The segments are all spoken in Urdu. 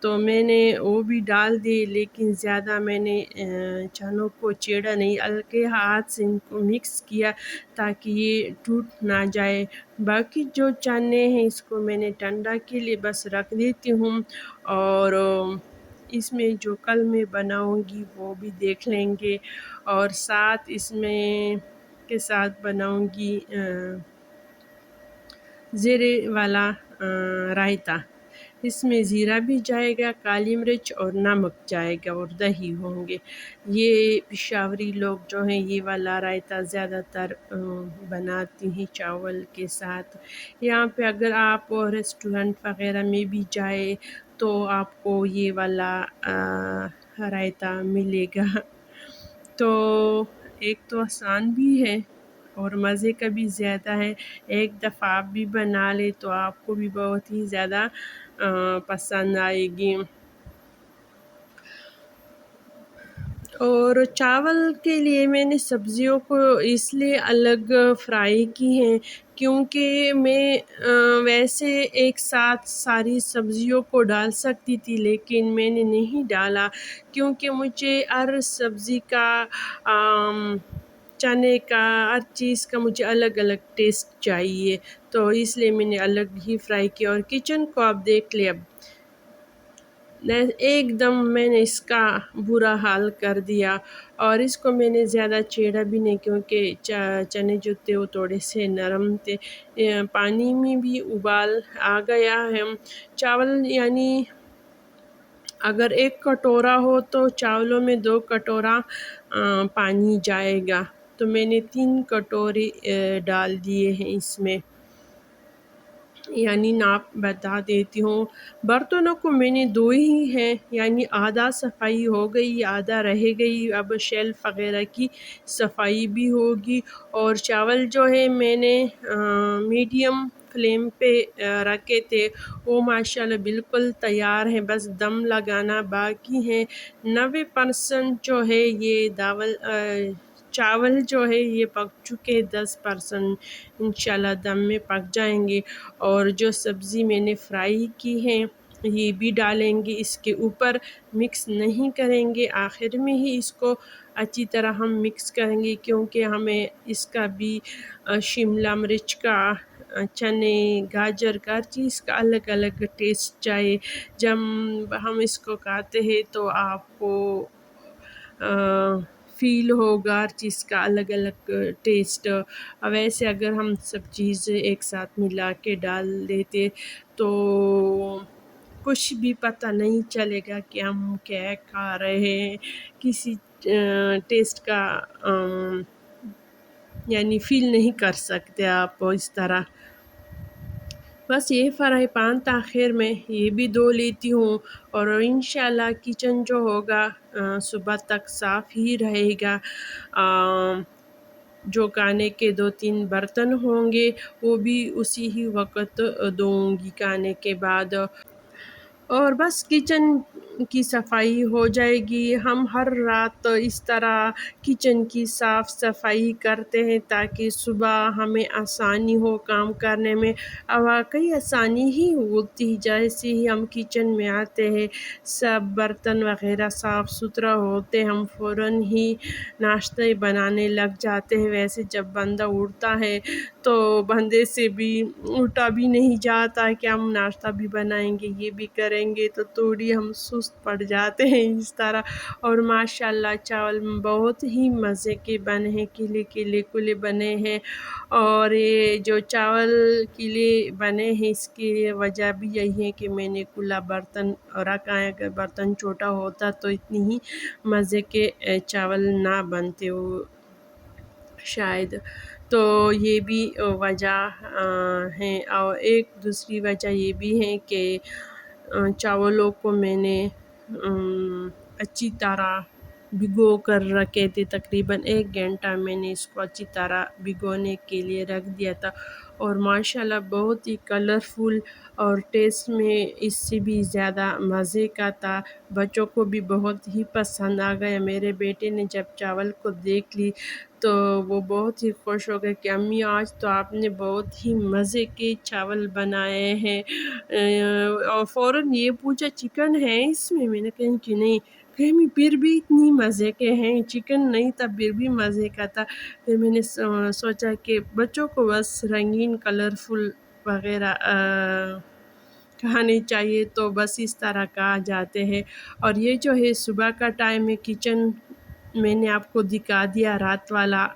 تو میں نے وہ بھی ڈال دی، لیکن زیادہ میں نے چنوں کو چیڑا نہیں، ہلکے ہاتھ سے ان کو مکس کیا تاکہ یہ ٹوٹ نہ جائے۔ باقی جو چنے ہیں اس کو میں نے ٹھنڈا کے لیے بس رکھ دیتی ہوں، اور اس میں جو کل میں بناؤں گی وہ بھی دیکھ لیں گے، اور ساتھ اس میں کے ساتھ بناؤں گی زیرے والا رائتا۔ اس میں زیرہ بھی جائے گا، کالی مرچ اور نمک جائے گا، اور دہی ہوں گے۔ یہ پشاوری لوگ جو ہیں یہ والا رائتا زیادہ تر بناتی ہیں چاول کے ساتھ۔ یہاں پہ اگر آپ ریسٹورنٹ وغیرہ میں بھی جائے تو آپ کو یہ والا رائتا ملے گا۔ تو ایک تو آسان بھی ہے اور مزے کا بھی زیادہ ہے۔ ایک دفعہ آپ بھی بنا لے تو آپ کو بھی بہت ہی زیادہ پسند آئے گی۔ اور چاول کے لیے میں نے سبزیوں کو اس لیے الگ فرائی کی ہیں کیونکہ میں ویسے ایک ساتھ ساری سبزیوں کو ڈال سکتی تھی، لیکن میں نے نہیں ڈالا کیونکہ مجھے ہر سبزی کا چنے کا ہر چیز کا مجھے الگ الگ ٹیسٹ چاہیے، تو اس لیے میں نے الگ ہی فرائی کیا۔ اور کچن کو آپ دیکھ لیں، اب ایک دم میں نے اس کا برا حال کر دیا، اور اس کو میں نے زیادہ چیڑا بھی نہیں کیونکہ چنے جو تھے وہ تھوڑے سے نرم تھے۔ پانی میں بھی ابال آ گیا ہے۔ چاول یعنی اگر 1 کٹورا ہو تو چاولوں میں 2 کٹورا پانی جائے گا، تو میں نے 3 کٹورے ڈال دیے ہیں اس میں، یعنی ناپ بتا دیتی ہوں۔ برتنوں کو میں نے 2 ہی ہیں، یعنی آدھا صفائی ہو گئی، آدھا رہ گئی، اب شیلف وغیرہ کی صفائی بھی ہوگی۔ اور چاول جو ہے میں نے میڈیم فلیم پہ رکھے تھے، وہ ماشاءاللہ بالکل تیار ہیں، بس دم لگانا باقی ہے۔ 90% جو ہے یہ چاول جو ہے یہ پک چکے، 10% انشاءاللہ دم میں پک جائیں گے۔ اور جو سبزی میں نے فرائی کی ہیں یہ بھی ڈالیں گے اس کے اوپر، مکس نہیں کریں گے، آخر میں ہی اس کو اچھی طرح ہم مکس کریں گے کیونکہ ہمیں اس کا بھی شملہ مرچ کا، چنے، گاجر کا، ہر چیز کا الگ الگ ٹیسٹ چاہیے۔ جب ہم اس کو کھاتے ہیں تو آپ کو فیل ہوگا ہر چیز کا الگ الگ ٹیسٹ۔ ویسے اگر ہم سب چیزیں ایک ساتھ ملا کے ڈال دیتے تو کچھ بھی پتہ نہیں چلے گا کہ ہم کیا کھا رہے ہیں، کسی ٹیسٹ کا یعنی فیل نہیں کر سکتے آپ اس طرح۔ بس یہ فرائی پان تاخیر میں یہ بھی دھو لیتی ہوں، اور انشاءاللہ کچن جو ہوگا صبح تک صاف ہی رہے گا۔ جو کھانے کے 2-3 برتن ہوں گے وہ بھی اسی ہی وقت دھوؤں گی کھانے کے بعد۔ اور بس کچن کی صفائی ہو جائے گی۔ ہم ہر رات اس طرح کچن کی صاف صفائی کرتے ہیں تاکہ صبح ہمیں آسانی ہو کام کرنے میں، واقعی آسانی ہی ہوتی۔ جیسے ہی ہم کچن میں آتے ہیں سب برتن وغیرہ صاف ستھرا ہوتے، ہم فوراً ہی ناشتے بنانے لگ جاتے ہیں۔ ویسے جب بندہ اٹھتا ہے تو بندے سے بھی اٹھا بھی نہیں جاتا کہ ہم ناشتہ بھی بنائیں گے، یہ بھی کریں گے، تو تھوڑی ہم سست پڑ جاتے ہیں اس طرح۔ اور ماشاءاللہ چاول بہت ہی مزے کے بنے ہیں، کھلے کھلے کھلے بنے ہیں۔ اور یہ جو چاول کھلے بنے ہیں اس کی وجہ بھی یہی ہے کہ میں نے کھلا برتن رکھا ہے، اگر برتن چھوٹا ہوتا تو اتنی ہی مزے کے چاول نہ بنتے وہ شاید۔ تو یہ بھی وجہ ہے، اور ایک دوسری وجہ یہ بھی ہے کہ چاولوں کو میں نے اچھی طرح بھگو کر رکھے تھے، تقریباً 1 گھنٹہ میں نے اس کو اچھی طرح بھگونے کے لیے رکھ دیا تھا۔ اور ماشاءاللہ بہت ہی کلرفل اور ٹیسٹ میں اس سے بھی زیادہ مزے کا تھا. بچوں کو بھی بہت ہی پسند آ گیا. میرے بیٹے نے جب چاول کو دیکھ لی تو وہ بہت ہی خوش ہو گئے کہ امی آج تو آپ نے بہت ہی مزے کے چاول بنائے ہیں. اور فوراً یہ پوچھا چکن ہے اس میں نے کہا کہ نہیں. کہ پھر بھی اتنی مزے کے ہیں، چکن نہیں تھا پھر بھی مزے کا تھا. پھر میں نے سوچا کہ بچوں کو بس رنگین کلرفل وغیرہ کھانے چاہیے تو بس اس طرح کہا جاتے ہیں. اور یہ جو ہے صبح کا ٹائم ہے، کچن میں نے آپ کو دکھا دیا، رات والا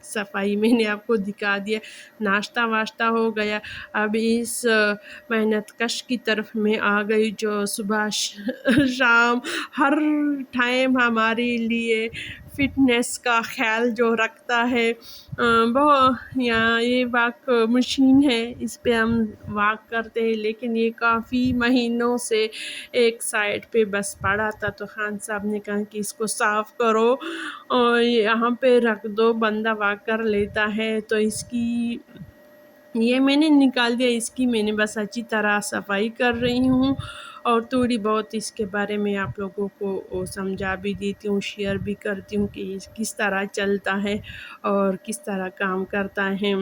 صفائی میں نے آپ کو دکھا دیا. ناشتہ واشتہ ہو گیا. اب اس محنت کش کی طرف میں آ گئی جو صبح شام ہر ٹائم ہمارے لیے فٹنس کا خیال جو رکھتا ہے. یہ واک مشین ہے، اس پہ ہم واک کرتے ہیں، لیکن یہ کافی مہینوں سے ایک سائڈ پہ بس پڑا تھا تو خان صاحب نے کہا کہ اس کو صاف کرو اور یہاں پہ رکھ دو، بندہ واک کر لیتا ہے. تو اس کی یہ میں نے نکال دیا، اس کی میں نے بس اچھی طرح صفائی کر رہی ہوں اور تھوڑی بہت اس کے بارے میں آپ لوگوں کو سمجھا بھی دیتی ہوں، شیئر بھی کرتی ہوں کہ کس طرح چلتا ہے اور کس طرح کام کرتا ہے.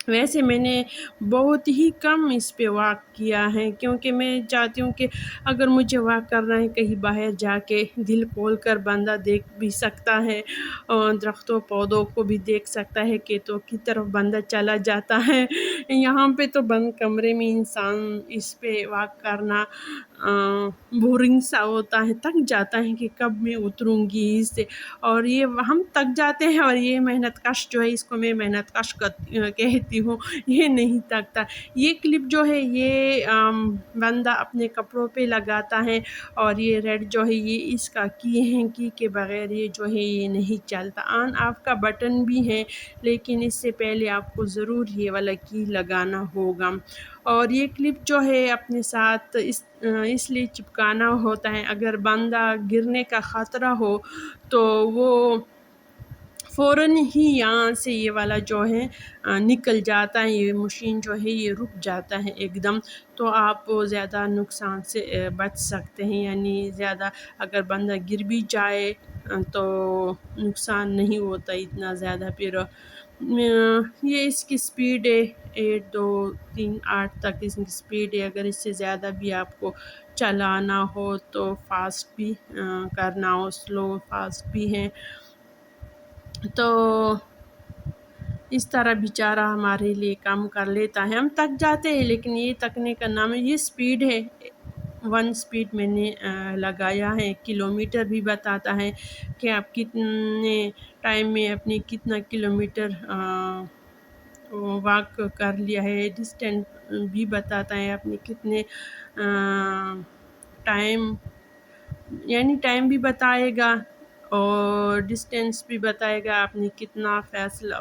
ویسے میں نے بہت ہی کم اس پہ واک کیا ہے، کیونکہ میں چاہتی ہوں کہ اگر مجھے واک کرنا ہے کہیں باہر جا کے دل کھول کر بندہ دیکھ بھی سکتا ہے اور درختوں پودوں کو بھی دیکھ سکتا ہے کہ تو کی طرف بندہ چلا جاتا ہے. یہاں پہ تو بند کمرے میں انسان اس پہ واک کرنا بورنگ سا ہوتا ہے، تک جاتا ہے کہ کب میں اتروں گی اس سے. اور یہ ہم تک جاتے ہیں اور یہ محنت کش جو ہے، اس کو میں محنت کش کہتی ہوں، یہ نہیں تکتا. یہ کلپ جو ہے یہ بندہ اپنے کپڑوں پہ لگاتا ہے اور یہ ریڈ جو ہے یہ اس کا کی کے بغیر یہ جو ہے یہ نہیں چلتا. آن آف کا بٹن بھی ہے لیکن اس سے پہلے آپ کو ضرور یہ والا کی لگانا ہوگا. اور یہ کلپ جو ہے اپنے ساتھ اس لیے چپکانا ہوتا ہے اگر بندہ گرنے کا خطرہ ہو تو وہ فوراً ہی یہاں سے یہ والا جو ہے نکل جاتا ہے، یہ مشین جو ہے یہ رک جاتا ہے ایک دم. تو آپ زیادہ نقصان سے بچ سکتے ہیں، یعنی زیادہ اگر بندہ گر بھی جائے تو نقصان نہیں ہوتا اتنا زیادہ. پھر یہ اس کی سپیڈ ہے 8 2 3 8 تک اس کی سپیڈ ہے. اگر اس سے زیادہ بھی آپ کو چلانا ہو تو فاسٹ بھی کرنا ہو، سلو فاسٹ بھی ہے. تو اس طرح بیچارہ ہمارے لیے کام کر لیتا ہے. ہم تک جاتے ہیں لیکن یہ تکنے کا نام ہے. یہ سپیڈ ہے 1 سپیڈ میں نے لگایا ہے. کلومیٹر بھی بتاتا ہے کہ آپ کتنے ٹائم میں اپنے کتنا کلومیٹر واک کر لیا ہے. ڈسٹینس بھی بتاتا ہے آپ نے کتنے ٹائم بھی بتائے گا اور ڈسٹینس بھی بتائے گا آپ نے کتنا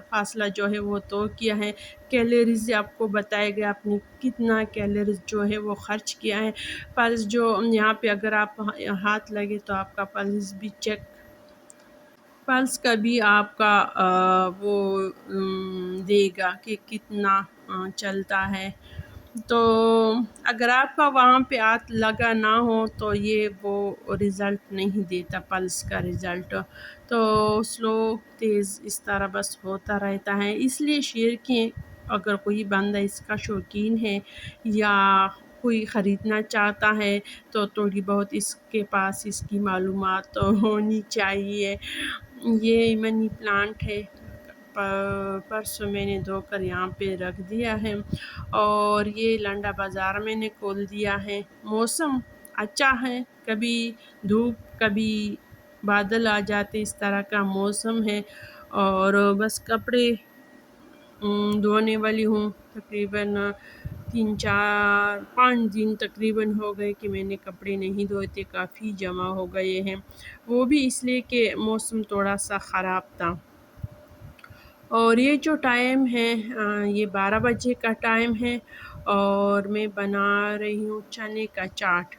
فاصلہ جو ہے وہ طے کیا ہے. کیلوریز آپ کو بتائے گا آپ نے کتنا کیلوریز جو ہے وہ خرچ کیا ہے. پلس جو یہاں پہ اگر آپ ہاتھ لگے تو آپ کا پلس بھی پلس کا بھی آپ کا وہ دے گا کہ کتنا چلتا ہے. تو اگر آپ کا وہاں پہ ہاتھ لگا نہ ہو تو یہ وہ رزلٹ نہیں دیتا پلس کا رزلٹ. تو سلو تیز اس طرح بس ہوتا رہتا ہے. اس لیے شیئر کیے اگر کوئی بندہ اس کا شوقین ہے یا کوئی خریدنا چاہتا ہے تو تھوڑی بہت اس کے پاس اس کی معلومات تو ہونی چاہیے. یہ منی پلانٹ ہے، پرسوں میں نے دھو کر یہاں پہ رکھ دیا ہے اور یہ لنڈا بازار میں نے کھول دیا ہے. موسم اچھا ہے، کبھی دھوپ کبھی بادل آ جاتے، اس طرح کا موسم ہے. اور بس کپڑے دھونے والی ہوں. تقریباً 3 4 5 دن تقریباً ہو گئے کہ میں نے کپڑے نہیں دھوئے تھے، کافی جمع ہو گئے ہیں. وہ بھی اس لیے کہ موسم تھوڑا سا خراب تھا. اور یہ جو ٹائم ہے یہ 12 بجے کا ٹائم ہے اور میں بنا رہی ہوں چنے کا چاٹ.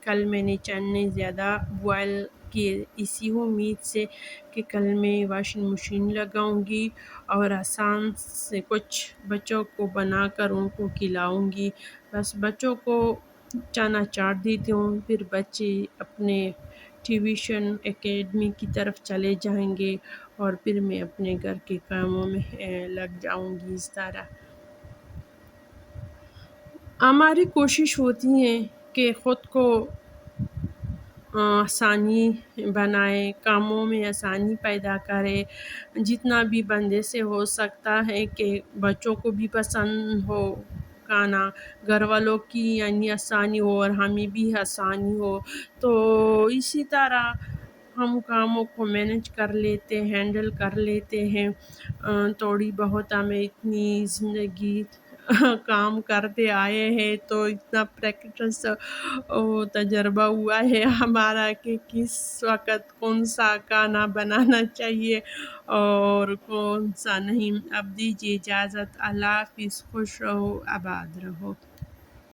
کل میں نے چنے زیادہ بوائل کہ اسی امید سے کہ کل میں واشنگ مشین لگاؤں گی اور آسان سے کچھ بچوں کو بنا کر ان کو کھلاؤں گی. بس بچوں کو چنا چاٹ دیتی ہوں، پھر بچے اپنے ٹیوشن اکیڈمی کی طرف چلے جائیں گے اور پھر میں اپنے گھر کے کاموں میں لگ جاؤں گی. اس طرح ہماری کوشش ہوتی ہے کہ خود کو آسانی بنائے، کاموں میں آسانی پیدا کرے، جتنا بھی بندے سے ہو سکتا ہے کہ بچوں کو بھی پسند ہو کھانا، گھر والوں کی یعنی آسانی ہو اور ہمیں بھی آسانی ہو. تو اسی طرح ہم کاموں کو مینج کر لیتے، ہینڈل کر لیتے ہیں. تھوڑی بہت ہمیں اتنی زندگی کام کرتے آئے ہیں تو اتنا پریکٹس تجربہ ہوا ہے ہمارا کہ کس وقت کون سا کھانا بنانا چاہیے اور کون سا نہیں. اب دیجیے اجازت. اللہ حافظ. خوش رہو، آباد رہو.